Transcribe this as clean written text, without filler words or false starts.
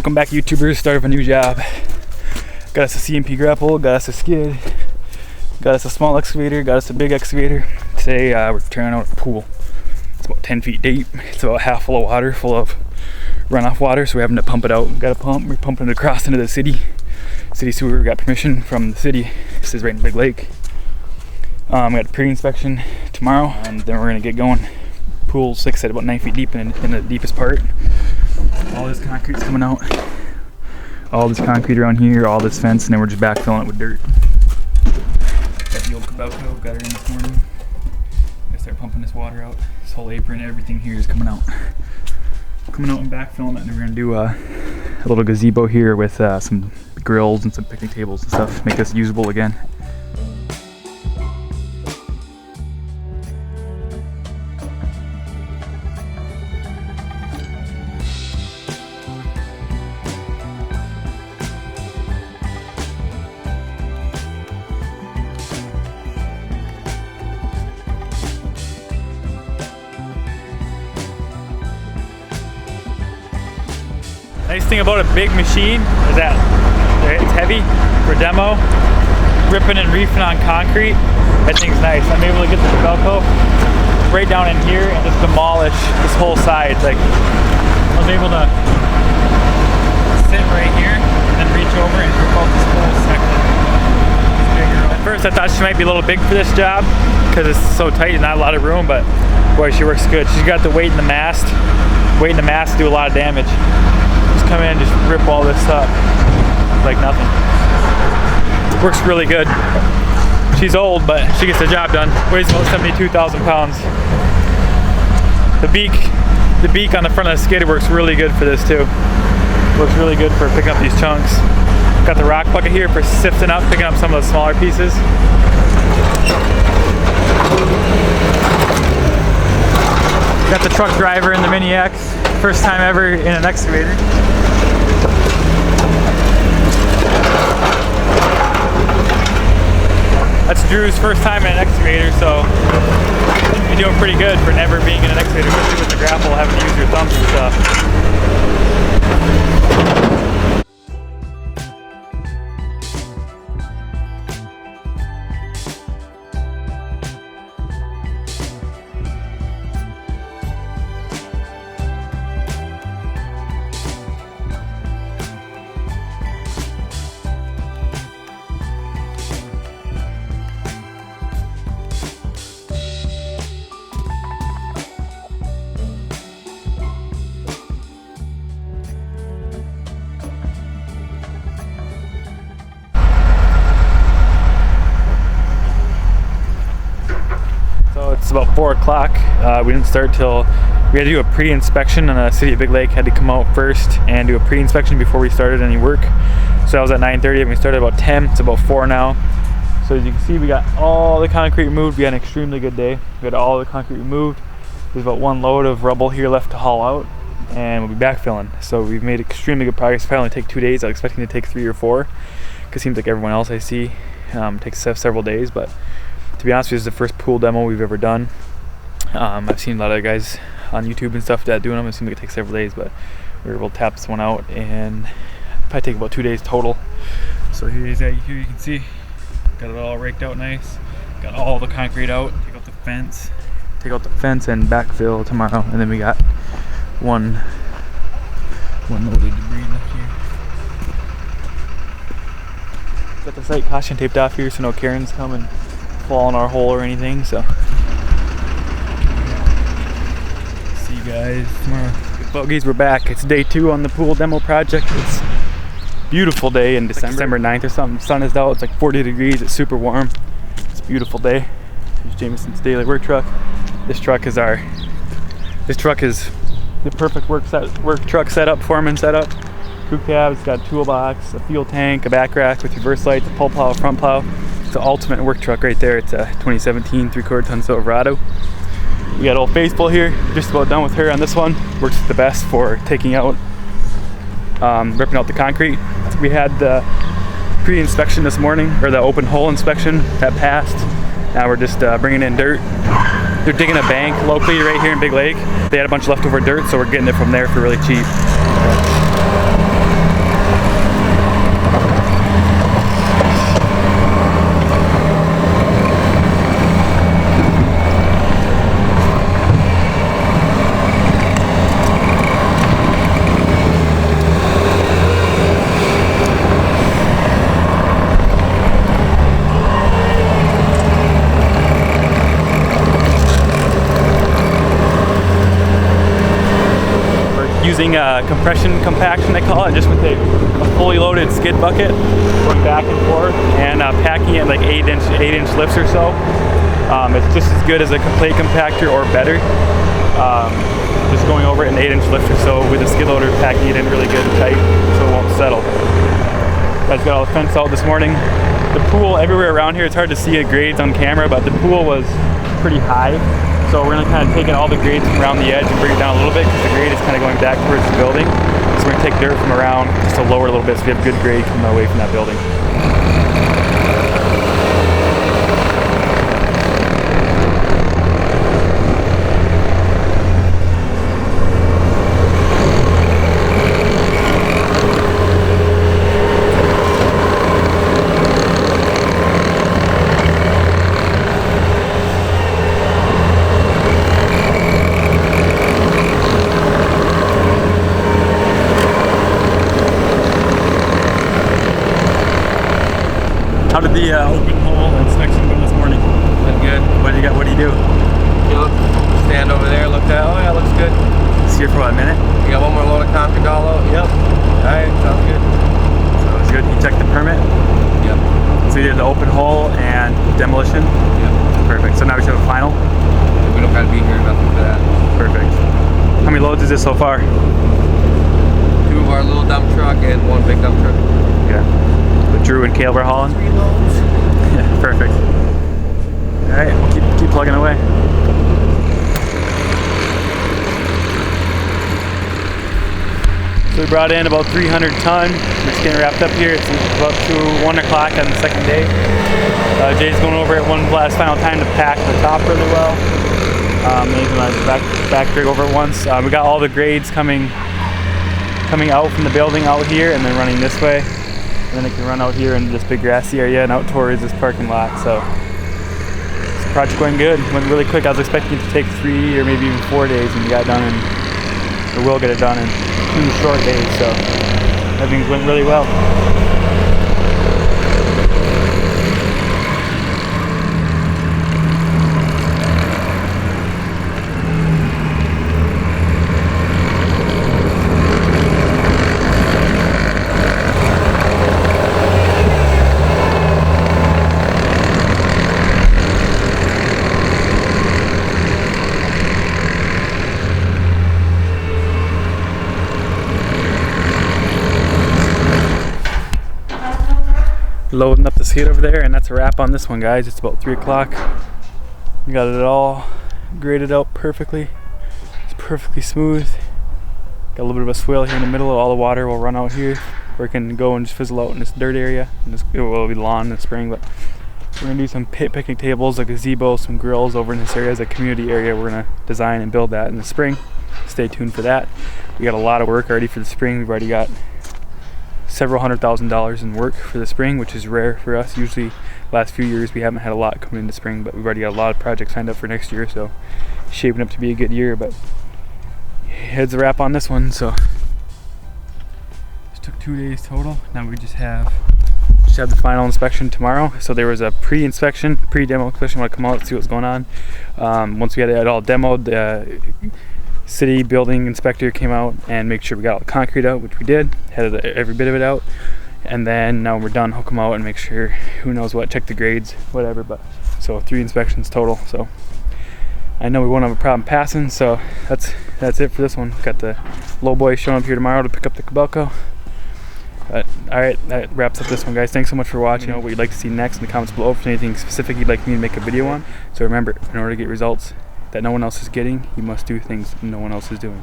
Welcome back, YouTubers. Start of a new job. Got us a CMP grapple, got us a skid, got us a small excavator, got us a big excavator. Today we're tearing out a pool. It's about 10 feet deep. It's about half full of water, full of runoff water, so we're having to pump it out. We've got a pump, we're pumping it across into the city sewer. We got permission from the city. This is right in Big Lake. We got a pre-inspection tomorrow, and then we're gonna get going. Pool 6 at about 9 feet deep in the deepest part. All this concrete's coming out. All this concrete around here, all this fence, and then we're just backfilling it with dirt. Got the old Cabelco, got her in this morning. Gotta start pumping this water out. This whole apron, everything here is coming out. Coming out and backfilling it, and we're gonna do a little gazebo here with some grills and some picnic tables and stuff. Make this usable again. Nice thing about a big machine is that it's heavy for demo. Ripping and reefing on concrete, that thing's nice. I'm able to get the Cabelco right down in here and just demolish this whole side. Like, I was able to sit right here and then reach over and rip out this whole section. At first I thought she might be a little big for this job because it's so tight and not a lot of room, but boy, she works good. She's got the weight in the mast. Weight in the mast to do a lot of damage. Just come in and just rip all this up like nothing. Works really good. She's old, but she gets the job done. Weighs about 72,000 pounds. The beak on the front of the skid works really good for this too. Works really good for picking up these chunks. Got the rock bucket here for sifting up, picking up some of the smaller pieces. Got the truck driver in the Mini X. First time ever in an excavator. That's Drew's first time in an excavator, so you're doing pretty good for never being in an excavator, especially with the grapple, having to use your thumbs and stuff. It's about 4 o'clock. We didn't start till we had to do a pre-inspection, and the city of Big Lake had to come out first and do a pre-inspection before we started any work. So that was at 9:30 and we started about 10. It's about 4 now. So as you can see, we got all the concrete removed. We had an extremely good day. We had all the concrete removed. There's about 1 load of rubble here left to haul out, and we'll be backfilling. So we've made extremely good progress. It'll probably only take 2 days. I was expecting to take 3 or 4, because it seems like everyone else I see takes several days, but to be honest with you, this is the first pool demo we've ever done. I've seen a lot of guys on YouTube and stuff that doing them. It seems like it takes several days, but we were able to tap this one out, and probably take about 2 days total. So here you can see, got it all raked out nice. Got all the concrete out. Take out the fence and backfill tomorrow, and then we got one load of debris left here. Got the site caution taped off here so no Karens come and fall in our hole or anything. So see you guys tomorrow. Bogies, we're back. It's day 2 on the pool demo project. It's a beautiful day in December 9th or something. Sun is out. It's like 40 degrees. It's super warm. It's a beautiful day. Here's Jameson's daily work truck. This truck is the perfect work truck setup, foreman setup. Crew cab, it's got a toolbox, a fuel tank, a back rack with reverse lights, a pull plow, front plow. It's the ultimate work truck right there. It's a 2017 3/4 ton Silverado. We got Old Faithful here, just about done with her on this one. Works the best for taking out, ripping out the concrete. We had the pre-inspection this morning, or the open hole inspection that passed. Now we're just bringing in dirt. They're digging a bank locally right here in Big Lake. They had a bunch of leftover dirt, so we're getting it from there for really cheap. using compression compaction, they call it, just with a fully loaded skid bucket, going back and forth, and packing it like 8-inch lifts or so. It's just as good as a plate compactor or better. Just going over it in 8-inch lift or so with a skid loader, packing it in really good and tight so it won't settle. Guys got all the fence out this morning. The pool everywhere around here, it's hard to see the grades on camera, but the pool was pretty high. So we're gonna kind of take all the grades from around the edge and bring it down a little bit because the grade is kind of going back towards the building. So we're gonna take dirt from around just to lower it a little bit so we have good grade coming away from that building. How did the open hole inspection go this morning? Went good. What do you got? What do you do? You look, stand over there, looked at, oh yeah, looks good. It's here for what, a minute? You got one more load of concrete all out? Yep. Alright, sounds good. So it's good. You checked the permit? Yep. So you did the open hole and demolition? Yep. Perfect. So now we should have a final? We don't gotta be here, nothing for that. Perfect. How many loads is this so far? 2 of our little dump truck and 1 big dump truck. Yeah. Drew and Caleb are hauling? 3 loads. Yeah, perfect. Alright, we'll keep plugging away. So we brought in about 300 ton. We're just getting wrapped up here. It's about 1 o'clock on the second day. Jay's going over it one last final time to pack the top really well. Maybe back drag over it once. We got all the grades coming out from the building out here and then running this way. And then it can run out here into this big grassy area and out towards this parking lot. So this project going good. Went really quick. I was expecting it to take 3 or maybe even 4 days, and we got it done or will get it done in 2 short days. So everything went really well. Loading up the skid over there, and that's a wrap on this one, guys. It's about 3 o'clock. We got it all graded out perfectly. It's perfectly smooth. Got a little bit of a swale here in the middle. All the water will run out here where it can go and just fizzle out in this dirt area. And it will be lawn in the spring, but we're gonna do some picnic tables, a gazebo, some grills over in this area as a community area. We're gonna design and build that in the spring. Stay tuned for that. We got a lot of work already for the spring. We've already got several $100,000 in work for the spring, which is rare for us. Usually last few years we haven't had a lot coming into spring, but we've already got a lot of projects signed up for next year, so shaping up to be a good year. But heads a wrap on this one. So just took 2 days total. Now we just have the final inspection tomorrow. So there was a pre-inspection, pre-demo inspection. Want to come out, see what's going on. Once we had it all demoed, the city building inspector came out and make sure we got all the concrete out, which we did, had every bit of it out. And then now we're done, he'll come out and make sure, who knows what, check the grades, whatever. But so 3 inspections total. So I know we won't have a problem passing. So that's it for this one. Got the low boy showing up here tomorrow to pick up the Cabelco. But alright, that wraps up this one, guys. Thanks so much for watching. What you'd like to see next in the comments below. If there's anything specific you'd like me to make a video on. So remember, in order to get results that no one else is getting, you must do things no one else is doing.